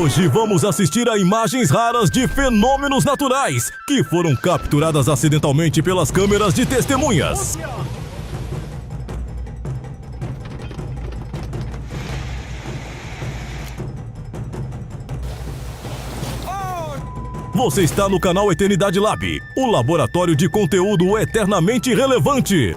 Hoje vamos assistir a imagens raras de fenômenos naturais que foram capturadas acidentalmente pelas câmeras de testemunhas. Você está no canal Eternidade Lab, o laboratório de conteúdo eternamente relevante.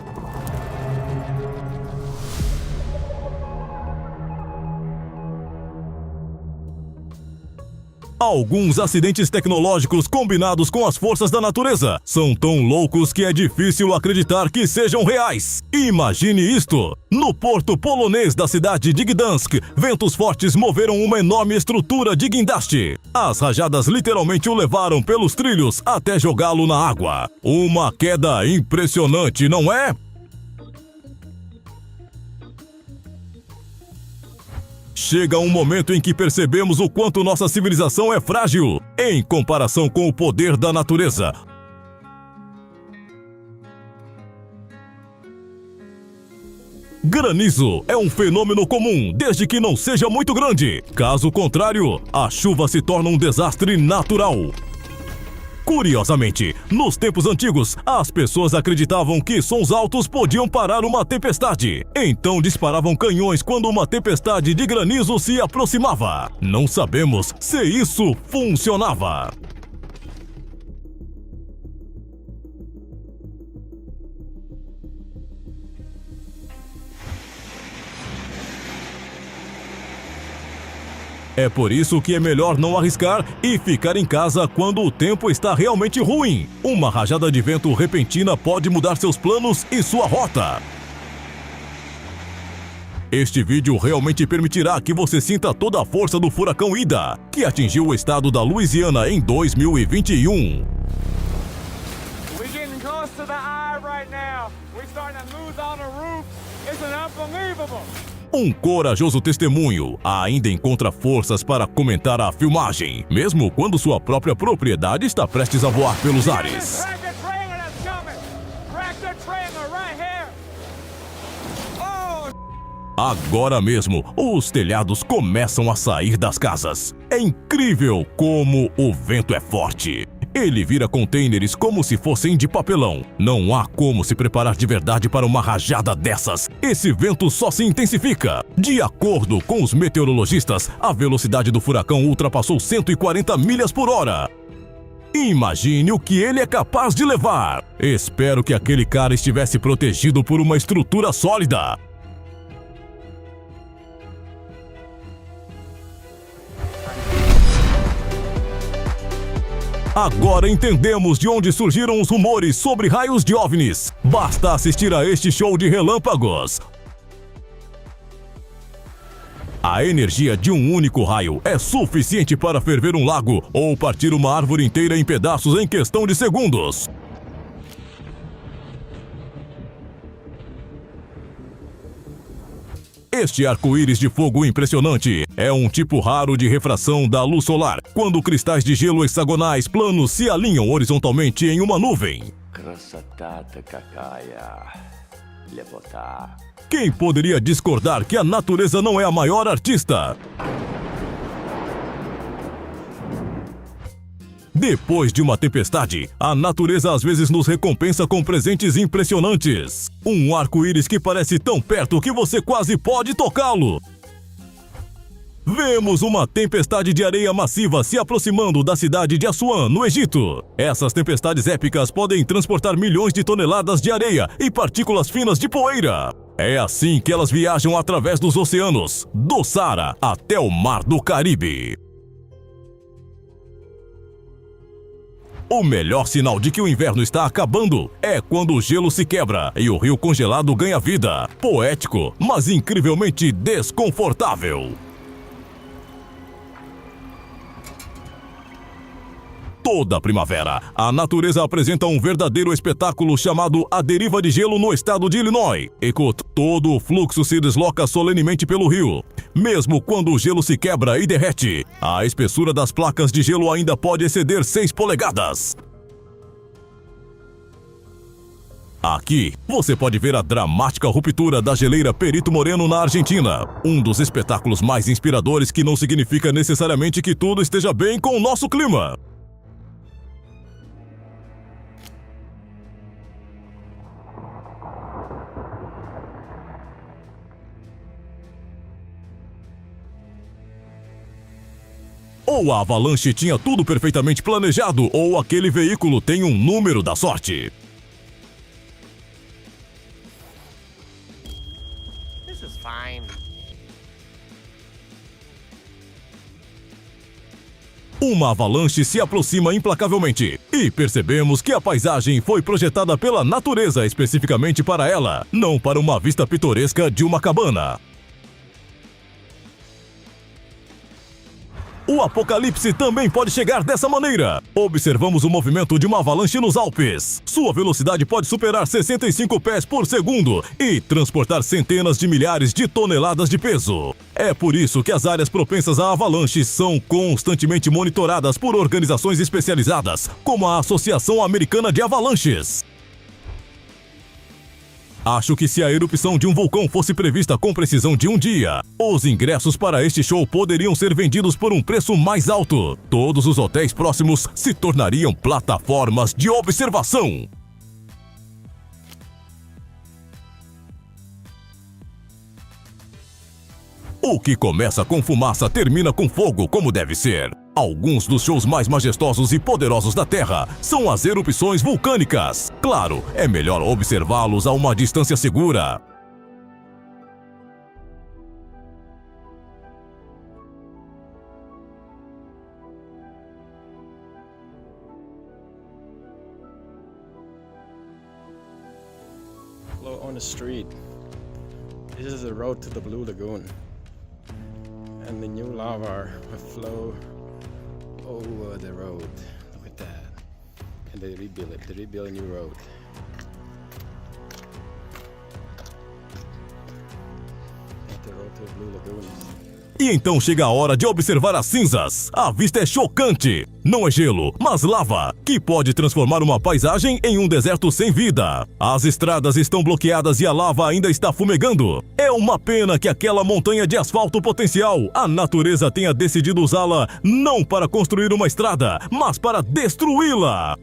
Alguns acidentes tecnológicos combinados com as forças da natureza são tão loucos que é difícil acreditar que sejam reais. Imagine isto! No porto polonês da cidade de Gdansk, ventos fortes moveram uma enorme estrutura de guindaste. As rajadas literalmente o levaram pelos trilhos até jogá-lo na água. Uma queda impressionante, não é? Chega um momento em que percebemos o quanto nossa civilização é frágil, em comparação com o poder da natureza. Granizo é um fenômeno comum, desde que não seja muito grande. Caso contrário, a chuva se torna um desastre natural. Curiosamente, nos tempos antigos, as pessoas acreditavam que sons altos podiam parar uma tempestade. Então disparavam canhões quando uma tempestade de granizo se aproximava. Não sabemos se isso funcionava. É por isso que é melhor não arriscar e ficar em casa quando o tempo está realmente ruim. Uma rajada de vento repentina pode mudar seus planos e sua rota. Este vídeo realmente permitirá que você sinta toda a força do furacão Ida, que atingiu o estado da Louisiana em 2021. We're getting close to the eye right now. We're starting to lose on the roof. It's unbelievable. Um corajoso testemunho ainda encontra forças para comentar a filmagem, mesmo quando sua própria propriedade está prestes a voar pelos ares. Agora mesmo, os telhados começam a sair das casas. É incrível como o vento é forte. Ele vira contêineres como se fossem de papelão. Não há como se preparar de verdade para uma rajada dessas. Esse vento só se intensifica. De acordo com os meteorologistas, a velocidade do furacão ultrapassou 140 milhas por hora. Imagine o que ele é capaz de levar. Espero que aquele cara estivesse protegido por uma estrutura sólida. Agora entendemos de onde surgiram os rumores sobre raios de OVNIs. Basta assistir a este show de relâmpagos. A energia de um único raio é suficiente para ferver um lago ou partir uma árvore inteira em pedaços em questão de segundos. Este arco-íris de fogo impressionante é um tipo raro de refração da luz solar, quando cristais de gelo hexagonais planos se alinham horizontalmente em uma nuvem. Quem poderia discordar que a natureza não é a maior artista? Depois de uma tempestade, a natureza às vezes nos recompensa com presentes impressionantes. Um arco-íris que parece tão perto que você quase pode tocá-lo. Vemos uma tempestade de areia massiva se aproximando da cidade de Assuã, no Egito. Essas tempestades épicas podem transportar milhões de toneladas de areia e partículas finas de poeira. É assim que elas viajam através dos oceanos, do Saara até o Mar do Caribe. O melhor sinal de que o inverno está acabando é quando o gelo se quebra e o rio congelado ganha vida. Poético, mas incrivelmente desconfortável. Toda primavera, a natureza apresenta um verdadeiro espetáculo chamado A Deriva de Gelo no estado de Illinois. Todo o fluxo se desloca solenemente pelo rio. Mesmo quando o gelo se quebra e derrete, a espessura das placas de gelo ainda pode exceder 6 polegadas. Aqui, você pode ver a dramática ruptura da geleira Perito Moreno na Argentina. Um dos espetáculos mais inspiradores que não significa necessariamente que tudo esteja bem com o nosso clima. Ou a avalanche tinha tudo perfeitamente planejado, ou aquele veículo tem um número da sorte. Uma avalanche se aproxima implacavelmente e percebemos que a paisagem foi projetada pela natureza especificamente para ela, não para uma vista pitoresca de uma cabana. O apocalipse também pode chegar dessa maneira. Observamos o movimento de uma avalanche nos Alpes. Sua velocidade pode superar 65 pés por segundo e transportar centenas de milhares de toneladas de peso. É por isso que as áreas propensas a avalanches são constantemente monitoradas por organizações especializadas, como a Associação Americana de Avalanches. Acho que se a erupção de um vulcão fosse prevista com precisão de um dia, os ingressos para este show poderiam ser vendidos por um preço mais alto. Todos os hotéis próximos se tornariam plataformas de observação. O que começa com fumaça termina com fogo, como deve ser. Alguns dos shows mais majestosos e poderosos da Terra são as erupções vulcânicas. Claro, é melhor observá-los a uma distância segura. Flow on the street. This is the road to the Blue Lagoon. And the new lava will flow over the road. Look at that. And they rebuild it. They rebuild a new road. That's the road to the Blue Lagoon. E então chega a hora de observar as cinzas. A vista é chocante. Não é gelo, mas lava, que pode transformar uma paisagem em um deserto sem vida. As estradas estão bloqueadas e a lava ainda está fumegando. É uma pena que aquela montanha de asfalto potencial, a natureza tenha decidido usá-la não para construir uma estrada, mas para destruí-la.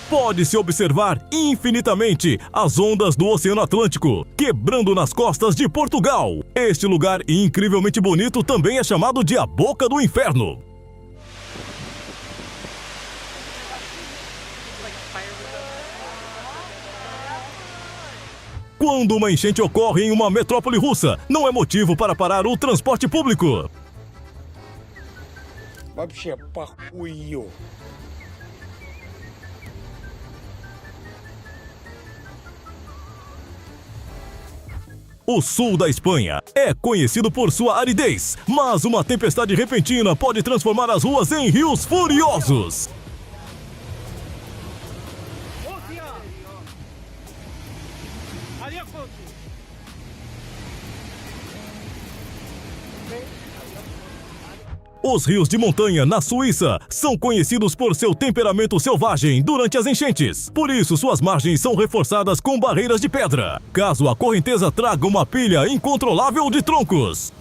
Pode-se observar infinitamente as ondas do Oceano Atlântico, quebrando nas costas de Portugal. Este lugar incrivelmente bonito também é chamado de a Boca do Inferno. Quando uma enchente ocorre em uma metrópole russa, não é motivo para parar o transporte público. Вообще похую. O sul da Espanha é conhecido por sua aridez, mas uma tempestade repentina pode transformar as ruas em rios furiosos. Os rios de montanha na Suíça são conhecidos por seu temperamento selvagem durante as enchentes. Por isso, suas margens são reforçadas com barreiras de pedra, caso a correnteza traga uma pilha incontrolável de troncos.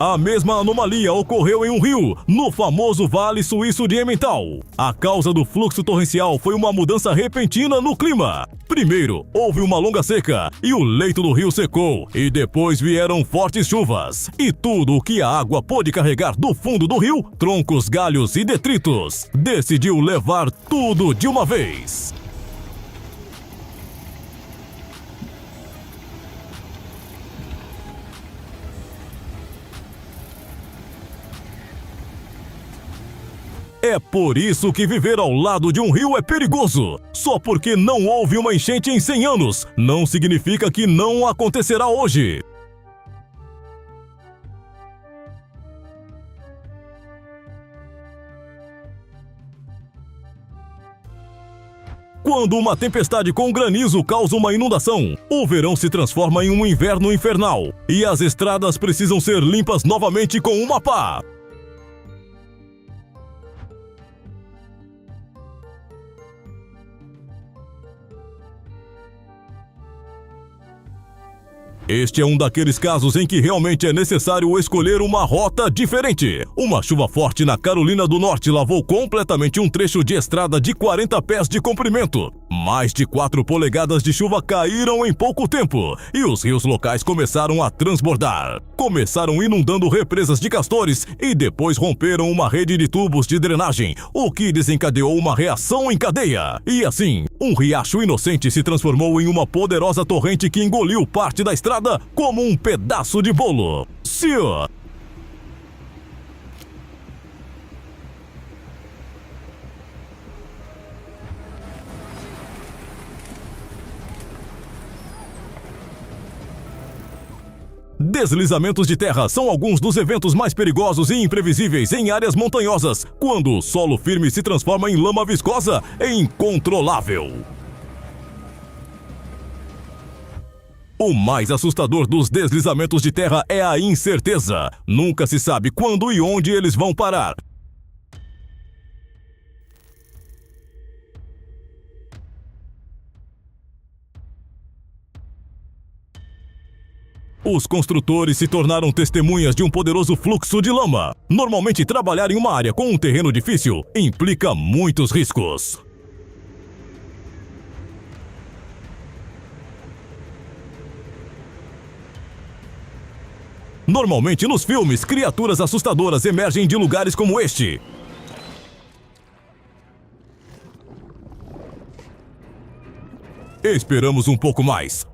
A mesma anomalia ocorreu em um rio, no famoso Vale Suíço de Emmental. A causa do fluxo torrencial foi uma mudança repentina no clima. Primeiro, houve uma longa seca e o leito do rio secou, e depois vieram fortes chuvas. E tudo o que a água pôde carregar do fundo do rio, troncos, galhos e detritos, decidiu levar tudo de uma vez. É por isso que viver ao lado de um rio é perigoso. Só porque não houve uma enchente em 100 anos, não significa que não acontecerá hoje. Quando uma tempestade com granizo causa uma inundação, o verão se transforma em um inverno infernal e as estradas precisam ser limpas novamente com uma pá. Este é um daqueles casos em que realmente é necessário escolher uma rota diferente. Uma chuva forte na Carolina do Norte lavou completamente um trecho de estrada de 40 pés de comprimento. Mais de 4 polegadas de chuva caíram em pouco tempo e os rios locais começaram a transbordar. Começaram inundando represas de castores e depois romperam uma rede de tubos de drenagem, o que desencadeou uma reação em cadeia. E assim, um riacho inocente se transformou em uma poderosa torrente que engoliu parte da estrada como um pedaço de bolo. Sim. Deslizamentos de terra são alguns dos eventos mais perigosos e imprevisíveis em áreas montanhosas, quando o solo firme se transforma em lama viscosa e incontrolável. O mais assustador dos deslizamentos de terra é a incerteza. Nunca se sabe quando e onde eles vão parar. Os construtores se tornaram testemunhas de um poderoso fluxo de lama. Normalmente, trabalhar em uma área com um terreno difícil implica muitos riscos. Normalmente, nos filmes, criaturas assustadoras emergem de lugares como este. Esperamos um pouco mais.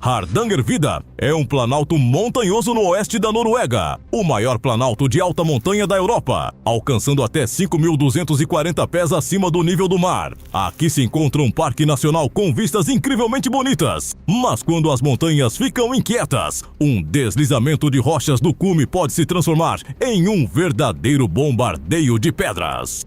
Hardangervidda é um planalto montanhoso no oeste da Noruega, o maior planalto de alta montanha da Europa, alcançando até 5.240 pés acima do nível do mar. Aqui se encontra um parque nacional com vistas incrivelmente bonitas, mas quando as montanhas ficam inquietas, um deslizamento de rochas do cume pode se transformar em um verdadeiro bombardeio de pedras.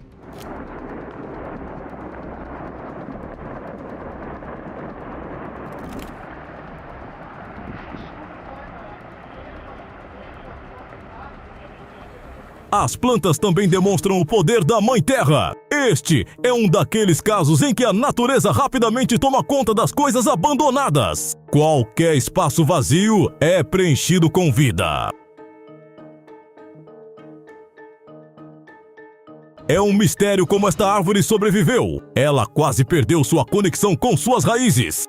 As plantas também demonstram o poder da Mãe Terra. Este é um daqueles casos em que a natureza rapidamente toma conta das coisas abandonadas. Qualquer espaço vazio é preenchido com vida. É um mistério como esta árvore sobreviveu. Ela quase perdeu sua conexão com suas raízes.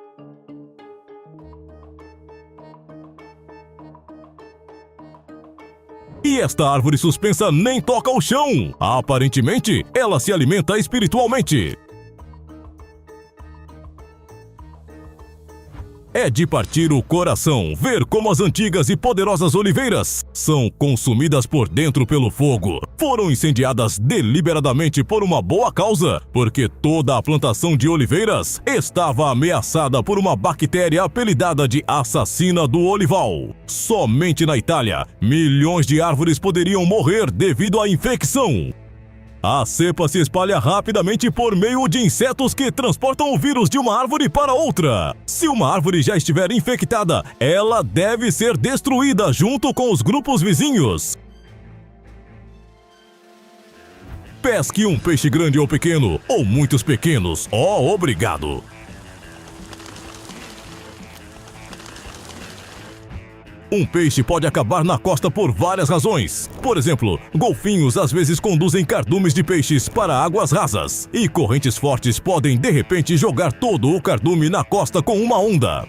E esta árvore suspensa nem toca o chão. Aparentemente, ela se alimenta espiritualmente. É de partir o coração ver como as antigas e poderosas oliveiras são consumidas por dentro pelo fogo. Foram incendiadas deliberadamente por uma boa causa, porque toda a plantação de oliveiras estava ameaçada por uma bactéria apelidada de assassina do olival. Somente na Itália, milhões de árvores poderiam morrer devido à infecção. A cepa se espalha rapidamente por meio de insetos que transportam o vírus de uma árvore para outra. Se uma árvore já estiver infectada, ela deve ser destruída junto com os grupos vizinhos. Pesque um peixe grande ou pequeno, ou muitos pequenos. Oh, obrigado! Um peixe pode acabar na costa por várias razões. Por exemplo, golfinhos às vezes conduzem cardumes de peixes para águas rasas, e correntes fortes podem de repente jogar todo o cardume na costa com uma onda.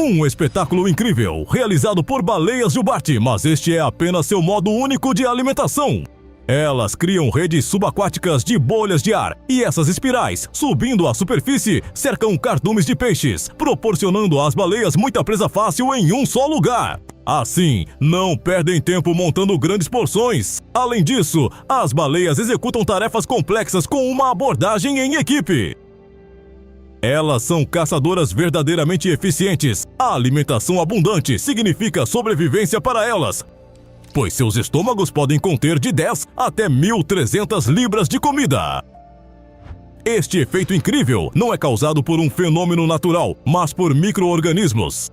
Um espetáculo incrível, realizado por baleias jubarte, mas este é apenas seu modo único de alimentação. Elas criam redes subaquáticas de bolhas de ar, e essas espirais, subindo à superfície, cercam cardumes de peixes, proporcionando às baleias muita presa fácil em um só lugar. Assim, não perdem tempo montando grandes porções. Além disso, as baleias executam tarefas complexas com uma abordagem em equipe. Elas são caçadoras verdadeiramente eficientes. A alimentação abundante significa sobrevivência para elas. pois seus estômagos podem conter de 10 até 1.300 libras de comida. Este efeito incrível não é causado por um fenômeno natural, mas por micro-organismos.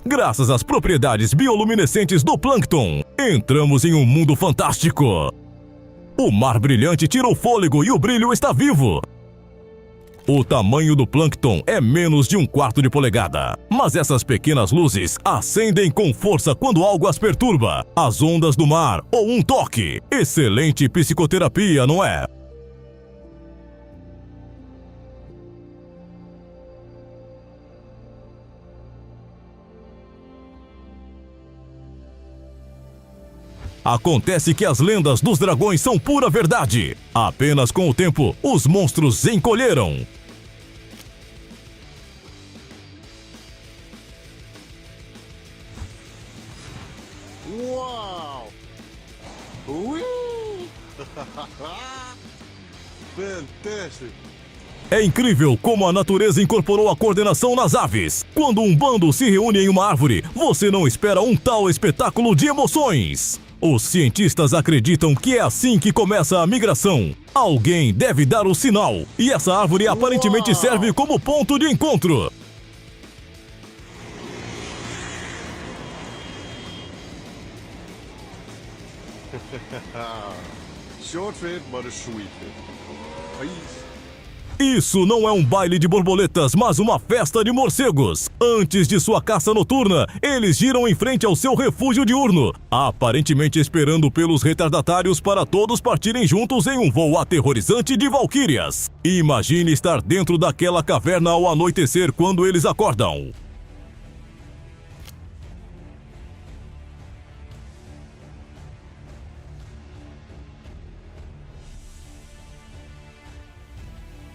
Graças às propriedades bioluminescentes do plâncton, entramos em um mundo fantástico. O mar brilhante tira o fôlego e o brilho está vivo. O tamanho do plâncton é menos de 1/4 de polegada, mas essas pequenas luzes acendem com força quando algo as perturba, as ondas do mar ou um toque. Excelente psicoterapia, não é? Acontece que as lendas dos dragões são pura verdade. Apenas com o tempo, os monstros encolheram. Uau! Ui! Fantástico! É incrível como a natureza incorporou a coordenação nas aves. Quando um bando se reúne em uma árvore, você não espera um tal espetáculo de emoções. Os cientistas acreditam que é assim que começa a migração. Alguém deve dar o sinal, e essa árvore aparentemente serve como ponto de encontro. Short trip, but a sweet trip. Please. Isso não é um baile de borboletas, mas uma festa de morcegos. Antes de sua caça noturna, eles giram em frente ao seu refúgio diurno, aparentemente esperando pelos retardatários para todos partirem juntos em um voo aterrorizante de valquírias. Imagine estar dentro daquela caverna ao anoitecer quando eles acordam.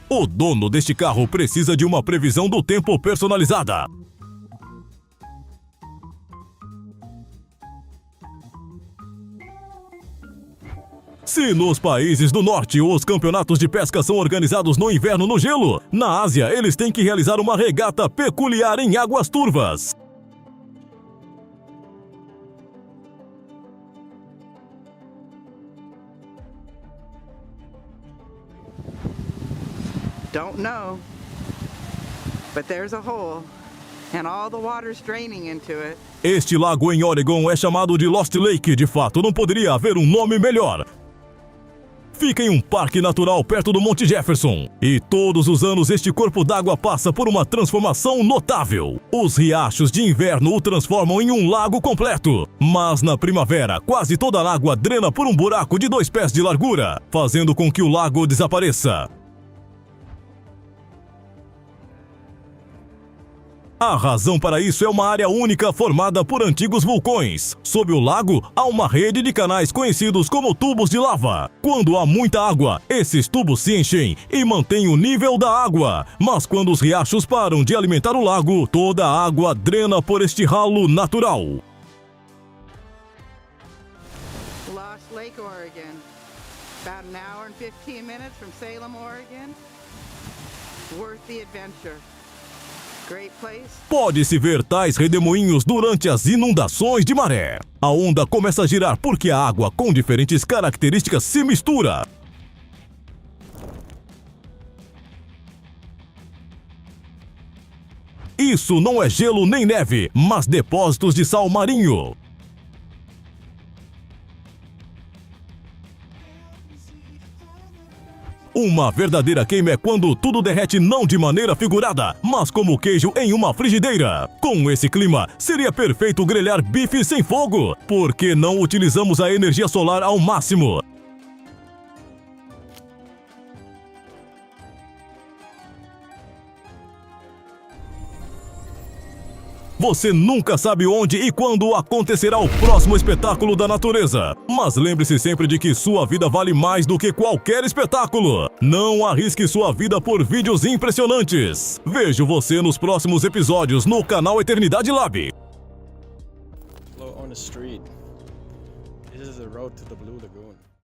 O dono deste carro precisa de uma previsão do tempo personalizada. Se nos países do norte os campeonatos de pesca são organizados no inverno no gelo, na Ásia eles têm que realizar uma regata peculiar em águas turvas. Don't know, but there's a hole, and all the water's draining into it. Este lago em Oregon é chamado de Lost Lake, de fato, não poderia haver um nome melhor. Fica em um parque natural perto do Monte Jefferson, e todos os anos este corpo d'água passa por uma transformação notável. Os riachos de inverno o transformam em um lago completo, mas na primavera quase toda a água drena por um buraco de 2 pés de largura, fazendo com que o lago desapareça. A razão para isso é uma área única formada por antigos vulcões. Sob o lago, há uma rede de canais conhecidos como tubos de lava. Quando há muita água, esses tubos se enchem e mantêm o nível da água. Mas quando os riachos param de alimentar o lago, toda a água drena por este ralo natural. Lost Lake, Oregon. About an hour and 15 minutes from Salem, Oregon. Worth the adventure. Great place. Pode-se ver tais redemoinhos durante as inundações de maré. A onda começa a girar porque a água com diferentes características se mistura. Isso não é gelo nem neve, mas depósitos de sal marinho. Uma verdadeira queima é quando tudo derrete não de maneira figurada, mas como queijo em uma frigideira. Com esse clima, seria perfeito grelhar bife sem fogo. Por que não utilizamos a energia solar ao máximo? Você nunca sabe onde e quando acontecerá o próximo espetáculo da natureza. Mas lembre-se sempre de que sua vida vale mais do que qualquer espetáculo. Não arrisque sua vida por vídeos impressionantes. Vejo você nos próximos episódios no canal Eternidade Lab. On the street. This is the road to the Blue Lagoon.